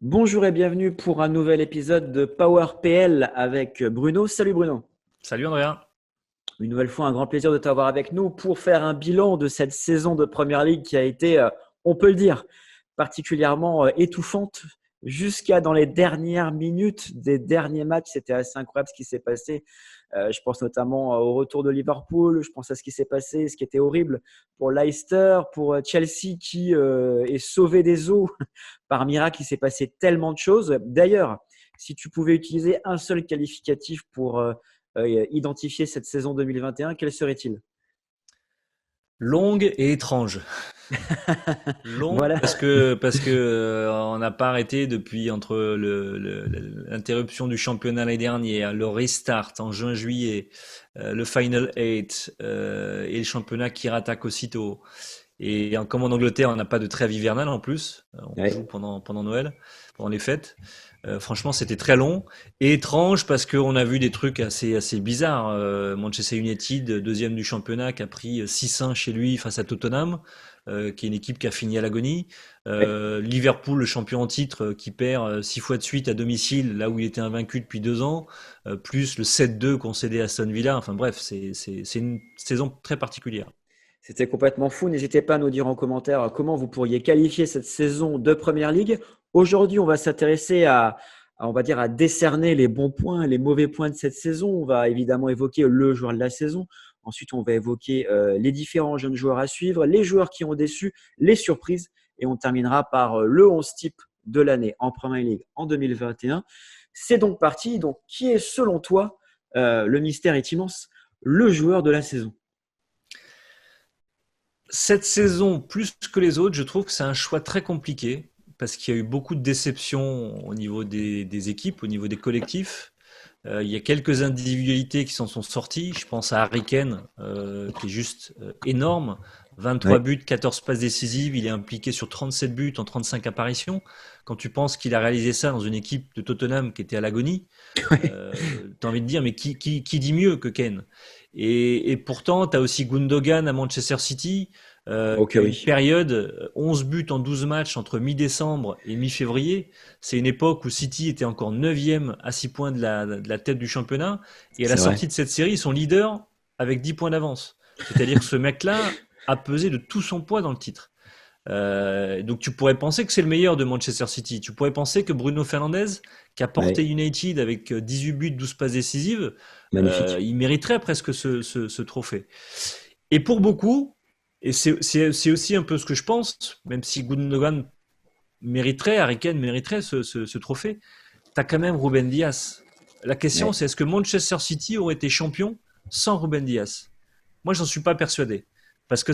Bonjour et bienvenue pour un nouvel épisode de Power PL avec Bruno. Salut Bruno. Salut Andrea. Une nouvelle fois, un grand plaisir de t'avoir avec nous pour faire un bilan de cette saison de Première Ligue qui a été, on peut le dire, particulièrement étouffante jusqu'à dans les dernières minutes des derniers matchs. C'était assez incroyable ce qui s'est passé. Je pense notamment au retour de Liverpool. Je pense à ce qui s'est passé, ce qui était horrible pour Leicester, pour Chelsea qui est sauvé des eaux par miracle. Il s'est passé tellement de choses. D'ailleurs, si tu pouvais utiliser un seul qualificatif pour identifier cette saison 2021, quel serait-il? Longue et étrange. Longue Voilà. parce que on n'a pas arrêté depuis entre l'interruption du championnat l'année dernière, le restart en juin-juillet, le Final 8 et le championnat qui rattaque aussitôt. Et comme en Angleterre, on n'a pas de trêve hivernale en plus. On joue Ouais. pendant Noël, pendant les fêtes. Franchement, c'était très long et étrange parce qu'on a vu des trucs assez bizarres. Manchester United, deuxième du championnat, qui a pris 6-1 chez lui face à Tottenham, qui est une équipe qui a fini à l'agonie. Ouais. Liverpool, le champion en titre, qui perd 6 fois de suite à domicile, là où il était invaincu depuis 2 ans, plus le 7-2 concédé à Aston Villa. Enfin bref, c'est une saison très particulière. C'était complètement fou. N'hésitez pas à nous dire en commentaire comment vous pourriez qualifier cette saison de Première Ligue. Aujourd'hui, on va s'intéresser on va dire, à décerner les bons points et les mauvais points de cette saison. On va évidemment évoquer le joueur de la saison. Ensuite, on va évoquer les différents jeunes joueurs à suivre, les joueurs qui ont déçu, les surprises. Et on terminera par le 11 type de l'année en Première Ligue en 2021. C'est donc parti. Donc, qui est selon toi, le mystère est immense, le joueur de la saison? Cette saison, plus que les autres, je trouve que c'est un choix très compliqué parce qu'il y a eu beaucoup de déceptions au niveau des équipes, au niveau des collectifs. Il y a quelques individualités qui s'en sont sorties. Je pense à Harry Kane, qui est juste énorme. 23 Ouais. buts, 14 passes décisives. Il est impliqué sur 37 buts en 35 apparitions. Quand tu penses qu'il a réalisé ça dans une équipe de Tottenham qui était à l'agonie, tu as envie de dire, mais qui dit mieux que Kane? Et pourtant, tu as aussi Gundogan à Manchester City, Ok, qui a une oui. période, 11 buts en 12 matchs entre mi-décembre et mi-février. C'est une époque où City était encore 9e à 6 points de la tête du championnat. Et à la C'est vrai. sortie de cette série, ils sont leaders avec 10 points d'avance. C'est-à-dire que ce mec-là a pesé de tout son poids dans le titre. Donc tu pourrais penser que c'est le meilleur de Manchester City. Tu pourrais penser que Bruno Fernandes, qui a porté Ouais. United avec 18 buts, 12 passes décisives, Magnifique. il mériterait presque ce trophée. Et pour beaucoup, et c'est aussi un peu ce que je pense, même si Gundogan mériterait, Harry Kane mériterait ce trophée, tu as quand même Ruben Dias. La question, Ouais. c'est est-ce que Manchester City aurait été champion sans Ruben Dias? Moi, j'en suis pas persuadé. Parce que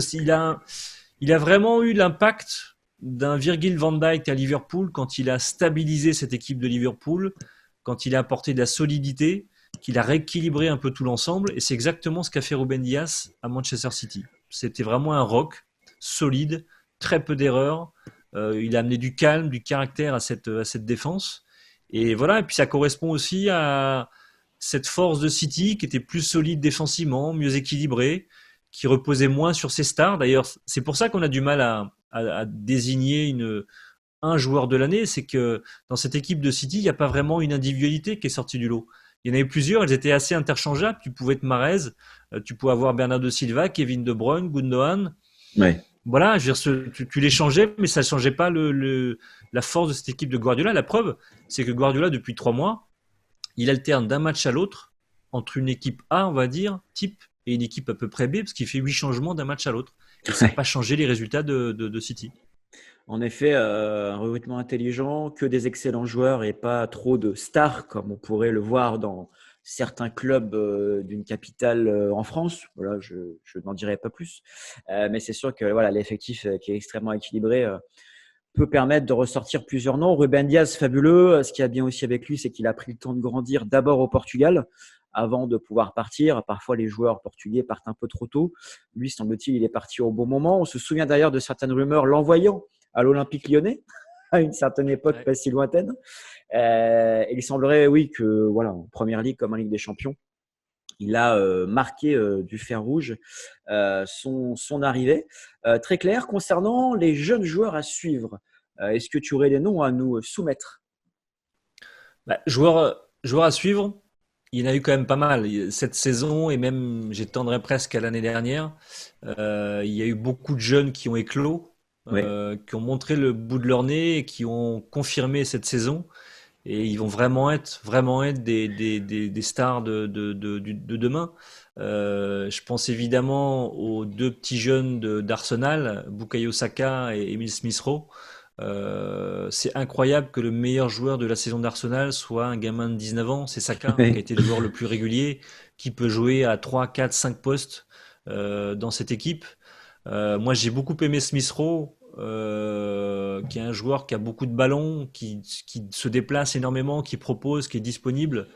il a vraiment eu l'impact d'un Virgil van Dijk à Liverpool quand il a stabilisé cette équipe de Liverpool, quand il a apporté de la solidité, qu'il a rééquilibré un peu tout l'ensemble. Et c'est exactement ce qu'a fait Ruben Dias à Manchester City. C'était vraiment un rock solide, très peu d'erreurs. Il a amené du calme, du caractère à cette défense. Et voilà, et puis ça correspond aussi à cette force de City qui était plus solide défensivement, mieux équilibrée, qui reposait moins sur ses stars. D'ailleurs, c'est pour ça qu'on a du mal à désigner un joueur de l'année. C'est que dans cette équipe de City, il n'y a pas vraiment une individualité qui est sortie du lot. Il y en avait plusieurs, elles étaient assez interchangeables. Tu pouvais être Mahrez, tu pouvais avoir Bernardo Silva, Kevin De Bruyne, Gundogan. Ouais. Voilà, je veux dire, tu les changeais, mais ça ne changeait pas la force de cette équipe de Guardiola. La preuve, c'est que Guardiola, depuis 3 mois, il alterne d'un match à l'autre entre une équipe A, on va dire, type, et une équipe à peu près B, parce qu'il fait 8 changements d'un match à l'autre. Et ça n'a Ouais. pas changé les résultats de City. En effet, un recrutement intelligent, que des excellents joueurs et pas trop de stars comme on pourrait le voir dans certains clubs d'une capitale en France. Voilà, je n'en dirai pas plus. Mais c'est sûr que voilà, l'effectif qui est extrêmement équilibré peut permettre de ressortir plusieurs noms. Ruben Dias, fabuleux. Ce qui a bien aussi avec lui, c'est qu'il a pris le temps de grandir d'abord au Portugal avant de pouvoir partir. Parfois, les joueurs portugais partent un peu trop tôt. Lui, semble-t-il, il est parti au bon moment. On se souvient d'ailleurs de certaines rumeurs l'envoyant à l'Olympique lyonnais à une certaine époque Ouais. pas si lointaine. Et il semblerait, oui, que voilà, en Première Ligue comme en Ligue des Champions, il a marqué du fer rouge son arrivée. Très clair. Concernant les jeunes joueurs à suivre, est-ce que tu aurais des noms à nous soumettre? Joueur à suivre, il y en a eu quand même pas mal. Cette saison, et même j'étendrai presque à l'année dernière, il y a eu beaucoup de jeunes qui ont éclos, Oui. qui ont montré le bout de leur nez et qui ont confirmé cette saison. Et ils vont vraiment être des stars de demain. Je pense évidemment aux deux petits jeunes d'Arsenal, Bukayo Saka et Emile Smith-Rowe. C'est incroyable que le meilleur joueur de la saison d'Arsenal soit un gamin de 19 ans, c'est Saka, qui a Oui. été le joueur le plus régulier, qui peut jouer à 3, 4, 5 postes dans cette équipe. Moi, j'ai beaucoup aimé Smith Rowe, qui est un joueur qui a beaucoup de ballons, qui se déplace énormément, qui propose, qui est disponible.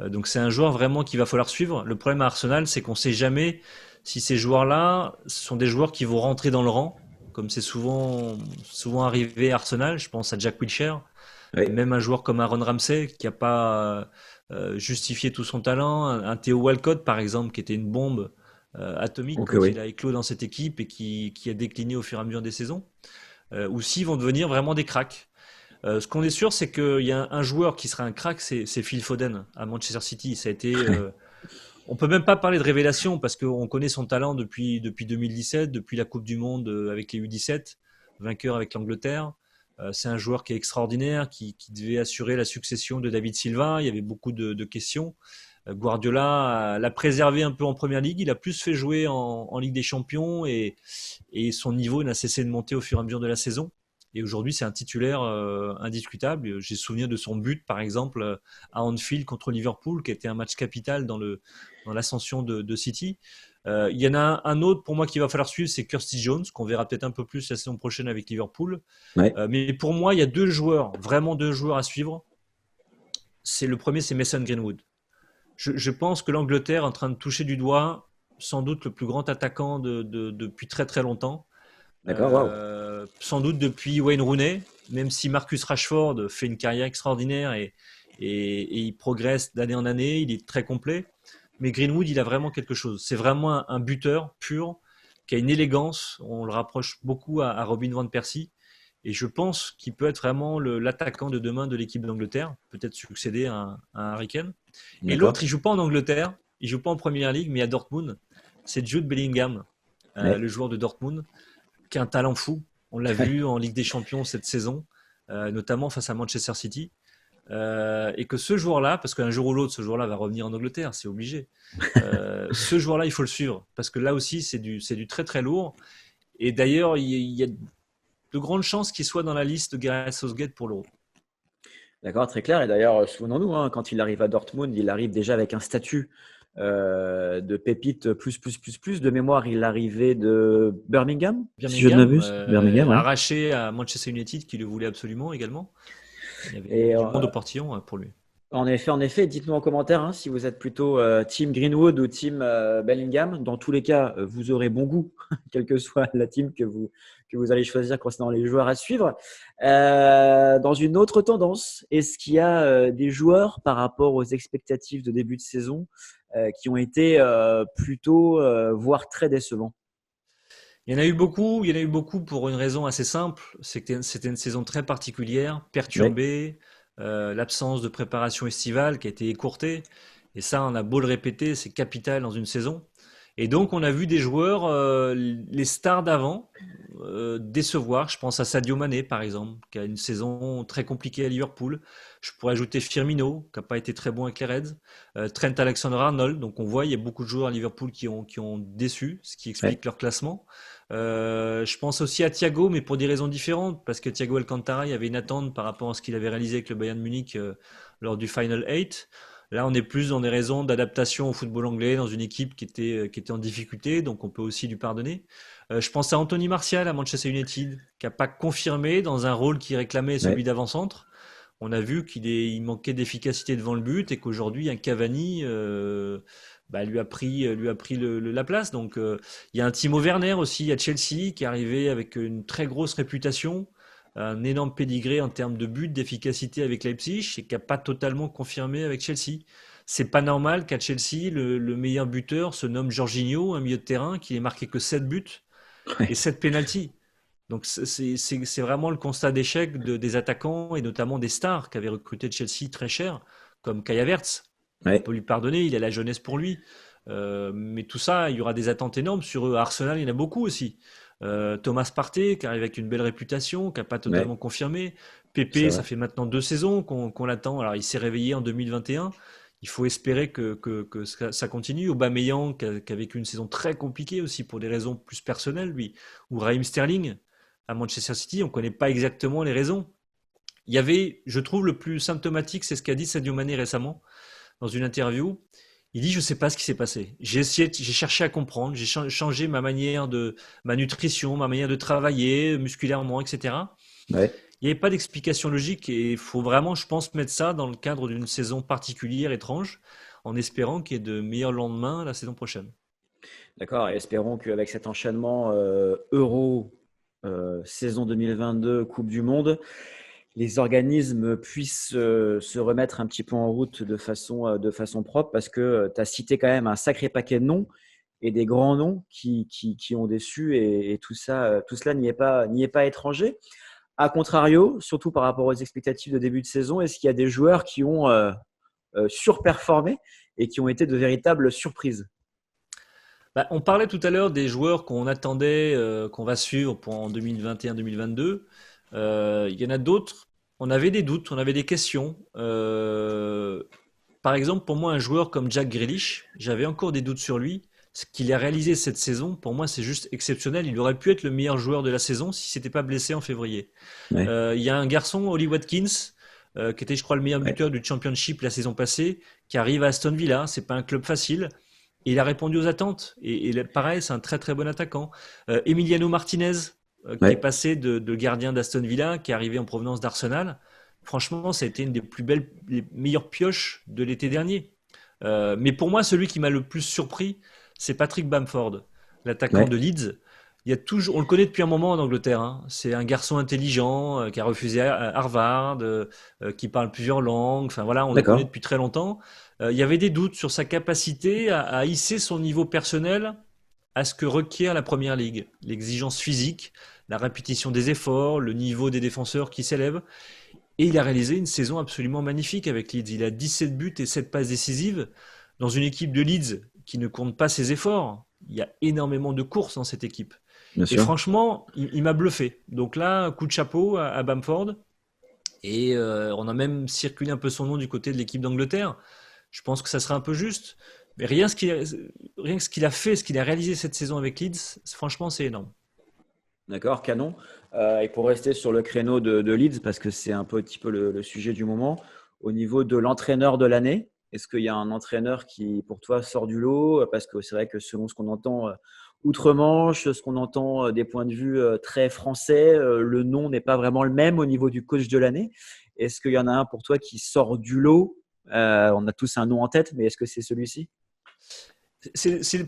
Donc, c'est un joueur vraiment qu'il va falloir suivre. Le problème à Arsenal, c'est qu'on ne sait jamais si ces joueurs-là sont des joueurs qui vont rentrer dans le rang, comme c'est souvent arrivé à Arsenal. Je pense à Jack Wilshere, Oui. même un joueur comme Aaron Ramsey, qui n'a pas justifié tout son talent. Un Theo Walcott, par exemple, qui était une bombe atomique Ok, quand il oui. a éclos dans cette équipe et qui a décliné au fur et à mesure des saisons, ou s'ils vont devenir vraiment des cracks. Ce qu'on est sûr, c'est qu'il y a un joueur qui sera un crack, c'est Phil Foden à Manchester City. Ça a été, on peut même pas parler de révélation parce qu'on connaît son talent depuis 2017, depuis la Coupe du Monde avec les U17, vainqueur avec l'Angleterre. C'est un joueur qui est extraordinaire, qui devait assurer la succession de David Silva. Il y avait beaucoup de questions. Guardiola l'a préservé un peu en première ligue. Il a plus fait jouer en Ligue des Champions et son niveau n'a cessé de monter au fur et à mesure de la saison. Et aujourd'hui, c'est un titulaire indiscutable. J'ai souvenir de son but, par exemple, à Anfield contre Liverpool, qui était un match capital dans l'ascension de City. Il y en a un autre pour moi qu'il va falloir suivre, c'est Kirsty Jones, qu'on verra peut-être un peu plus la saison prochaine avec Liverpool. Ouais. Mais pour moi, il y a deux joueurs, vraiment deux joueurs à suivre. Le premier, c'est Mason Greenwood. Je pense que l'Angleterre est en train de toucher du doigt sans doute le plus grand attaquant depuis très très longtemps. D'accord, waouh. Sans doute depuis Wayne Rooney, même si Marcus Rashford fait une carrière extraordinaire et il progresse d'année en année, il est très complet. Mais Greenwood, il a vraiment quelque chose. C'est vraiment un buteur pur, qui a une élégance. On le rapproche beaucoup à Robin Van Persie. Et je pense qu'il peut être vraiment l'attaquant de demain de l'équipe d'Angleterre, peut-être succéder à Harry Kane. Et l'autre, D'accord. il joue pas en Angleterre, il joue pas en Première Ligue, mais à Dortmund. C'est Jude Bellingham, Ouais. le joueur de Dortmund, qui a un talent fou. On l'a Ouais. vu en Ligue des Champions cette saison, notamment face à Manchester City. Et que ce joueur-là, parce qu'un jour ou l'autre, ce joueur-là va revenir en Angleterre, c'est obligé. Ce joueur-là, il faut le suivre, parce que là aussi, c'est du très très lourd. Et d'ailleurs, il y a de grandes chances qu'il soit dans la liste de Gareth Southgate pour l'Euro. D'accord, très clair. Et d'ailleurs, souvenons-nous, hein, quand il arrive à Dortmund, il arrive déjà avec un statut de pépite plus, plus, plus, plus. De mémoire, il arrivait de Birmingham, si je ne Birmingham, m'abuse. Birmingham, ouais. arraché à Manchester United, qui le voulait absolument également. Il y avait Et du monde au portillon pour lui. en effet, dites-nous en commentaire hein, si vous êtes plutôt team Greenwood ou team Bellingham. Dans tous les cas, vous aurez bon goût, quelle que soit la team que vous allez choisir concernant les joueurs à suivre. Dans une autre tendance, est-ce qu'il y a des joueurs par rapport aux expectatives de début de saison qui ont été plutôt, voire très décevants? Il y en a eu beaucoup pour une raison assez simple, c'est que c'était une saison très particulière, Oui, perturbée, l'absence de préparation estivale qui a été écourtée, et ça, on a beau le répéter, c'est capital dans une saison. Et donc, on a vu des joueurs, les stars d'avant, décevoir. Je pense à Sadio Mané, par exemple, qui a une saison très compliquée à Liverpool. Je pourrais ajouter Firmino, qui n'a pas été très bon avec les Reds. Trent Alexander-Arnold. Donc, on voit, il y a beaucoup de joueurs à Liverpool qui ont déçu, ce qui oui, explique leur classement. Je pense aussi à Thiago, mais pour des raisons différentes, parce que Thiago Alcantara, il y avait une attente par rapport à ce qu'il avait réalisé avec le Bayern Munich lors du Final 8. Là, on est plus dans des raisons d'adaptation au football anglais, dans une équipe qui était en difficulté, donc on peut aussi lui pardonner. Je pense à Anthony Martial à Manchester United, qui n'a pas confirmé dans un rôle qui réclamait oui. celui d'avant-centre. On a vu il manquait d'efficacité devant le but et qu'aujourd'hui, un Cavani lui a pris la place. Donc, il y a un Timo Werner aussi à Chelsea qui est arrivé avec une très grosse réputation, un énorme pédigré en termes de but, d'efficacité avec Leipzig et qui n'a pas totalement confirmé avec Chelsea. C'est pas normal qu'à Chelsea, le meilleur buteur se nomme Jorginho, un milieu de terrain qui n'est marqué que 7 buts et Ouais. 7 pénaltys. Donc c'est vraiment le constat d'échec des attaquants et notamment des stars qu'avait recruté Chelsea très cher, comme Kai Havertz. On Ouais, peut lui pardonner, il a la jeunesse pour lui. Mais tout ça, il y aura des attentes énormes sur eux. À Arsenal, il y en a beaucoup aussi. Thomas Partey, qui arrive avec une belle réputation, qui n'a pas ouais, totalement confirmé. c'est Pepe, ça vrai. fait maintenant 2 saisons qu'on l'attend. Alors, il s'est réveillé en 2021. Il faut espérer que ça continue. Aubameyang, qui a vécu une saison très compliquée aussi pour des raisons plus personnelles, lui. Ou Raheem Sterling à Manchester City, on ne connaît pas exactement les raisons. Il y avait, je trouve, le plus symptomatique, c'est ce qu'a dit Sadio Mané récemment dans une interview. Il dit, je ne sais pas ce qui s'est passé. J'ai cherché à comprendre, j'ai changé ma nutrition, ma manière de travailler musculairement, etc. Ouais. Il n'y avait pas d'explication logique et il faut vraiment, je pense, mettre ça dans le cadre d'une saison particulière, étrange, en espérant qu'il y ait de meilleurs lendemains la saison prochaine. D'accord, et espérons qu'avec cet enchaînement Euro, saison 2022, Coupe du Monde, les organismes puissent se remettre un petit peu en route de façon propre parce que tu as cité quand même un sacré paquet de noms et des grands noms qui ont déçu et tout ça, tout cela n'y est pas étranger. A contrario, surtout par rapport aux expectatives de début de saison, est-ce qu'il y a des joueurs qui ont surperformé et qui ont été de véritables surprises? Bah, on parlait tout à l'heure des joueurs qu'on attendait, qu'on va suivre en 2021-2022. Il y en a d'autres. On avait des doutes, on avait des questions. Par exemple, pour moi, un joueur comme Jack Grealish, j'avais encore des doutes sur lui. Ce qu'il a réalisé cette saison, pour moi, c'est juste exceptionnel. Il aurait pu être le meilleur joueur de la saison si s'était pas blessé en février. Ouais, Il y a un garçon, Oli Watkins, qui était, je crois, le meilleur ouais, buteur du Championship la saison passée, qui arrive à Aston Villa. C'est pas un club facile. Et il a répondu aux attentes. Et pareil, c'est un très très bon attaquant. Emiliano Martinez, qui est ouais. passé de gardien d'Aston Villa, qui est arrivé en provenance d'Arsenal. Franchement, ça a été une des plus belles, les meilleures pioches de l'été dernier. Mais pour moi, celui qui m'a le plus surpris, c'est Patrick Bamford, l'attaquant Ouais. de Leeds. Il y a toujours, on le connaît depuis un moment en Angleterre, hein. C'est un garçon intelligent qui a refusé Harvard, qui parle plusieurs langues. Enfin voilà, on le connaît D'accord. depuis très longtemps. Il y avait des doutes sur sa capacité à hisser son niveau personnel à ce que requiert la première ligue, l'exigence physique, la répétition des efforts, le niveau des défenseurs qui s'élève. Et il a réalisé une saison absolument magnifique avec Leeds. Il a 17 buts et 7 passes décisives dans une équipe de Leeds qui ne compte pas ses efforts. Il y a énormément de courses dans cette équipe. Bien Et sûr. franchement, il m'a bluffé. Donc là, coup de chapeau à Bamford. Et on a même circulé un peu son nom du côté de l'équipe d'Angleterre. Je pense que ça serait un peu juste. Mais rien que ce qu'il a fait, ce qu'il a réalisé cette saison avec Leeds, franchement, c'est énorme. D'accord, canon. Et pour rester sur le créneau de Leeds, parce que c'est un peu, un petit peu le sujet du moment, au niveau de l'entraîneur de l'année, est-ce qu'il y a un entraîneur qui, pour toi, sort du lot? Parce que c'est vrai que selon ce qu'on entend outre-Manche, ce qu'on entend des points de vue très français, le nom n'est pas vraiment le même au niveau du coach de l'année. Est-ce qu'il y en a un pour toi qui sort du lot? On a tous un nom en tête, mais est-ce que c'est celui-ci?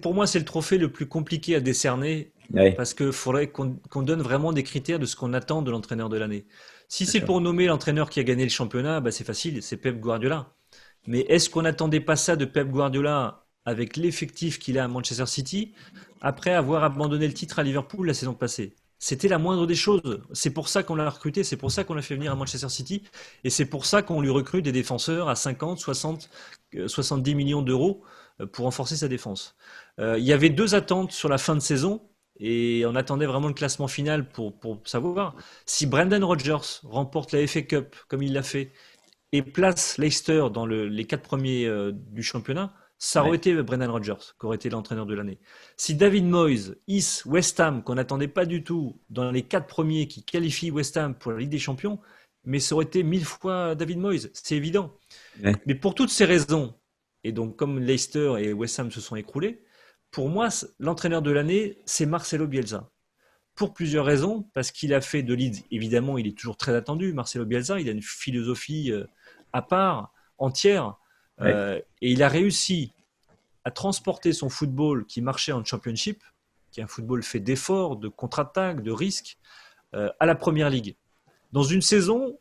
Pour moi, c'est le trophée le plus compliqué à décerner Oui, parce qu'il faudrait qu'on donne vraiment des critères de ce qu'on attend de l'entraîneur de l'année. Si bien c'est sûr. pour nommer l'entraîneur qui a gagné le championnat, bah c'est facile, c'est Pep Guardiola. Mais est-ce qu'on n'attendait pas ça de Pep Guardiola avec l'effectif qu'il a à Manchester City après avoir abandonné le titre à Liverpool la saison passée? C'était la moindre des choses. C'est pour ça qu'on l'a recruté, c'est pour ça qu'on l'a fait venir à Manchester City et c'est pour ça qu'on lui recrute des défenseurs à 50, 60, 70 millions d'euros pour renforcer sa défense. Il y avait deux attentes sur la fin de saison et on attendait vraiment le classement final pour savoir si Brendan Rodgers remporte la FA Cup comme il l'a fait et place Leicester dans les 4 premiers du championnat, ça aurait Ouais. été Brendan Rodgers qui aurait été l'entraîneur de l'année. Si David Moyes hisse West Ham, qu'on n'attendait pas du tout, dans les 4 premiers qui qualifient West Ham pour la Ligue des Champions, mais ça aurait été 1000 fois David Moyes, c'est évident. Ouais. Mais pour toutes ces raisons, et donc comme Leicester et West Ham se sont écroulés, pour moi, l'entraîneur de l'année, c'est Marcelo Bielsa. Pour plusieurs raisons, parce qu'il a fait de Leeds, évidemment, il est toujours très attendu, Marcelo Bielsa, il a une philosophie à part, entière, Ouais. et il a réussi à transporter son football qui marchait en championship, qui est un football fait d'efforts, de contre-attaques, de risques, à la première ligue. Dans une saison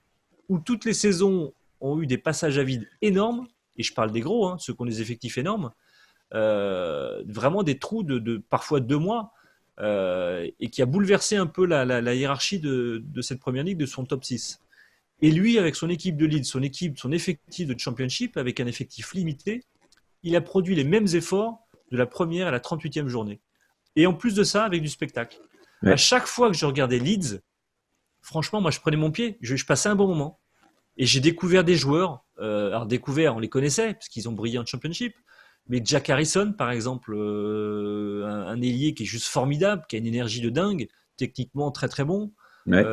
où toutes les saisons ont eu des passages à vide énormes, et je parle des gros, hein, ceux qui ont des effectifs énormes, vraiment des trous de parfois 2 mois. et qui a bouleversé un peu la hiérarchie de cette première ligue, de son top 6. Et lui, avec son équipe de lead, son effectif de championship, avec un effectif limité, il a produit les mêmes efforts de la première à la 38e journée. Et en plus de ça, avec du spectacle. Ouais. À chaque fois que je regardais Leeds, franchement, moi, je prenais mon pied. Je passais un bon moment. Et j'ai découvert des joueurs. Alors, on les connaissait, parce qu'ils ont brillé en championship. Mais Jack Harrison, par exemple, un ailier qui est juste formidable, qui a une énergie de dingue, techniquement très très bon. Ouais.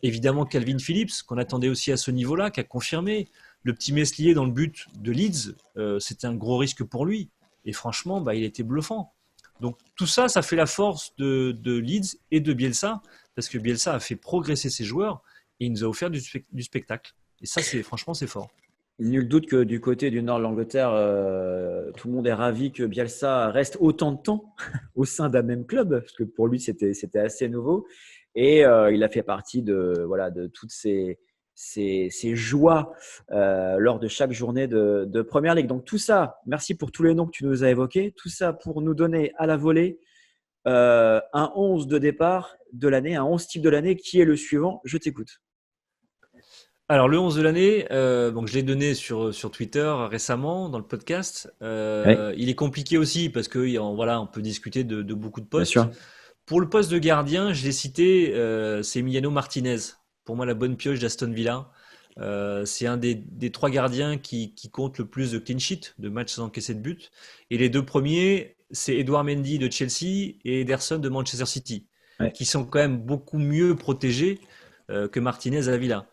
Évidemment, Calvin Phillips, qu'on attendait aussi à ce niveau-là, qui a confirmé. Le petit Meslier dans le but de Leeds, c'était un gros risque pour lui. Et franchement, il était bluffant. Donc tout ça, ça fait la force de Leeds et de Bielsa, parce que Bielsa a fait progresser ses joueurs et il nous a offert du spectacle. Et ça, franchement, c'est fort. Nul doute que du côté du nord de l'Angleterre, tout le monde est ravi que Bielsa reste autant de temps au sein d'un même club, parce que pour lui, c'était assez nouveau. Et il a fait partie de toutes ces joies lors de chaque journée de Première Ligue. Donc tout ça, merci pour tous les noms que tu nous as évoqués. Tout ça pour nous donner à la volée un 11 de départ de l'année, un 11 type de l'année qui est le suivant. Je t'écoute. Alors le 11 de l'année, donc je l'ai donné sur Twitter récemment dans le podcast. Oui, Il est compliqué aussi parce que on peut discuter de beaucoup de bien postes. sûr. Pour le poste de gardien, je l'ai cité, c'est Emiliano Martinez. Pour moi, la bonne pioche d'Aston Villa. C'est un des trois gardiens qui compte le plus de clean sheet, de matchs sans encaisser de but. Et les deux premiers, c'est Edouard Mendy de Chelsea et Ederson de Manchester City, Ouais. qui sont quand même beaucoup mieux protégés que Martinez à Villa.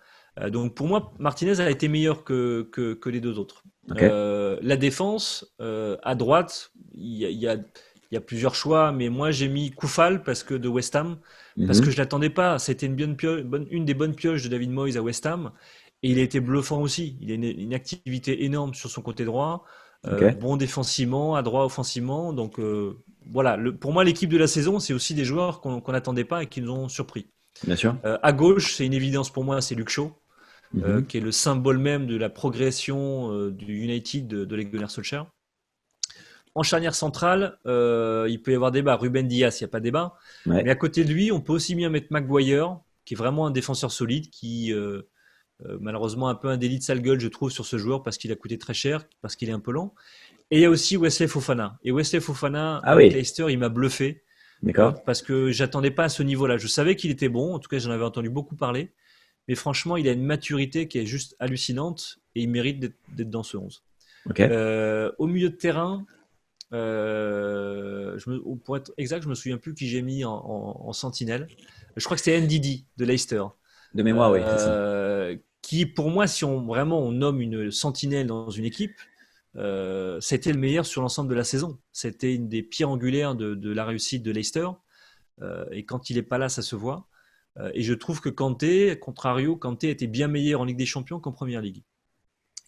Donc pour moi, Martinez a été meilleur que les deux autres. Ok. La défense, à droite, il y a plusieurs choix, mais moi j'ai mis Koufal parce que de West Ham, parce que je l'attendais pas. C'était une des bonnes pioches de David Moyes à West Ham, et il a été bluffant aussi. Il a une activité énorme sur son côté droit, Ok. bon défensivement, à droit offensivement. Donc voilà, pour moi l'équipe de la saison, c'est aussi des joueurs qu'on n'attendait pas et qui nous ont surpris. Bien sûr. À gauche, c'est une évidence pour moi, c'est Luke Shaw. Mhm. Qui est le symbole même de la progression du United de Ole Gunnar Solskjaer. En charnière centrale, il peut y avoir débat. Ruben Dias, il n'y a pas débat. Ouais. Mais à côté de lui, on peut aussi bien mettre Maguire, qui est vraiment un défenseur solide, qui malheureusement un peu un délit de sale gueule, je trouve, sur ce joueur parce qu'il a coûté très cher, parce qu'il est un peu lent. Et il y a aussi Wesley Fofana. Et Wesley Fofana, Ah avec oui, Leicester, il m'a bluffé d'accord. parce que j'attendais pas à ce niveau-là. Je savais qu'il était bon, en tout cas j'en avais entendu beaucoup parler. Mais franchement, il a une maturité qui est juste hallucinante et il mérite d'être dans ce 11. Ok. Au milieu de terrain, pour être exact, je me souviens plus qui j'ai mis en sentinelle. Je crois que c'était NDD de Leicester. De mémoire, oui, c'est ça. Qui, pour moi, si on nomme une sentinelle dans une équipe, c'était le meilleur sur l'ensemble de la saison. C'était une des pierres angulaires de la réussite de Leicester. Et quand il n'est pas là, ça se voit. Et je trouve que Kanté, contrario, Kanté était bien meilleur en Ligue des Champions qu'en Première Ligue.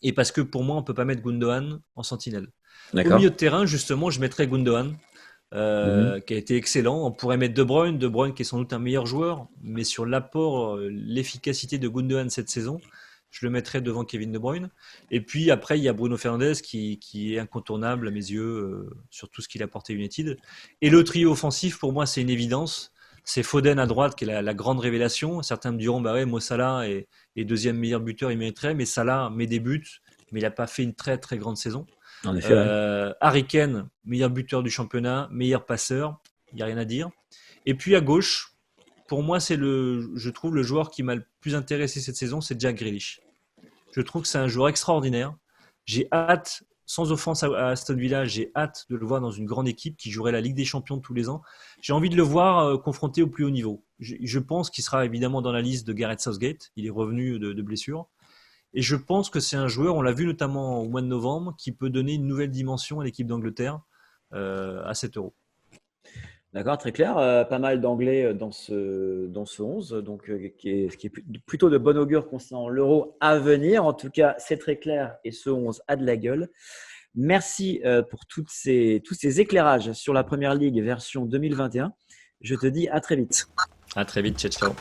Et parce que pour moi, on ne peut pas mettre Gundogan en sentinelle. Au D'accord. milieu de terrain, justement, je mettrais Gundogan, Mhm. qui a été excellent. On pourrait mettre De Bruyne qui est sans doute un meilleur joueur, mais sur l'apport, l'efficacité de Gundogan cette saison, je le mettrais devant Kevin De Bruyne. Et puis après, il y a Bruno Fernandes qui est incontournable à mes yeux sur tout ce qu'il a apporté à United. Et le trio offensif, pour moi, c'est une évidence. C'est Foden à droite qui est la grande révélation. Certains me diront, bah ouais, Mo Salah est deuxième meilleur buteur, il mériterait, mais Salah met des buts, mais il n'a pas fait une très très grande saison. En effet, ouais. Harry Kane, meilleur buteur du championnat, meilleur passeur, il n'y a rien à dire. Et puis à gauche, pour moi, je trouve le joueur qui m'a le plus intéressé cette saison, c'est Jack Grealish. Je trouve que c'est un joueur extraordinaire. J'ai hâte, sans offense à Aston Villa, j'ai hâte de le voir dans une grande équipe qui jouerait la Ligue des Champions tous les ans. J'ai envie de le voir confronté au plus haut niveau. Je pense qu'il sera évidemment dans la liste de Gareth Southgate. Il est revenu de blessure. Et je pense que c'est un joueur, on l'a vu notamment au mois de novembre, qui peut donner une nouvelle dimension à l'équipe d'Angleterre à 7 euros. D'accord, très clair. Pas mal d'anglais dans ce 11, donc ce qui est plutôt de bon augure concernant l'Euro à venir. En tout cas, c'est très clair et ce 11 a de la gueule. Merci pour tous ces éclairages sur la Première Ligue version 2021. Je te dis à très vite. À très vite, ciao, ciao.